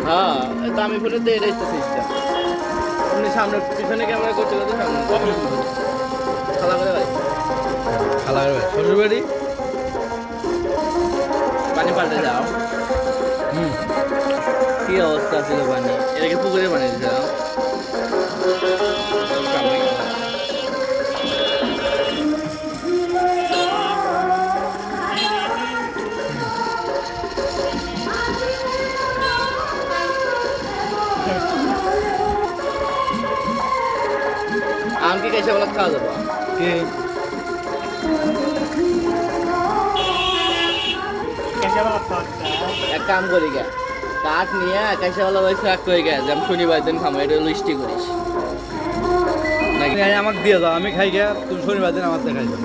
হ্যাঁ দামি ফোনে তো এটাই তো সিস্টেম। আপনি সামনে পিছনে ক্যামেরা করতে করতে সামনে খালা করে ভাই খালা করে ভাই শ্বশুর বাড়ি পানি পাল্টে যাও। কি অবস্থা ছিল পানি, এটাকে পুকুরে বানিয়ে দিয়েছিলাম। আমাকে কেসে বলা খাওয়া যাবো কে এক কাম করি গে, কাঠ নিয়ে কেসেওয়ালা ওই ফ্রাক করে গে, যেমন শনিবার দিন খামো, এটা লিস্টি করিস নাকি? আমাকে দিয়ে দাও, আমি খাই গিয়া তুমি শনিবার দিন আমার দেখাই দাও।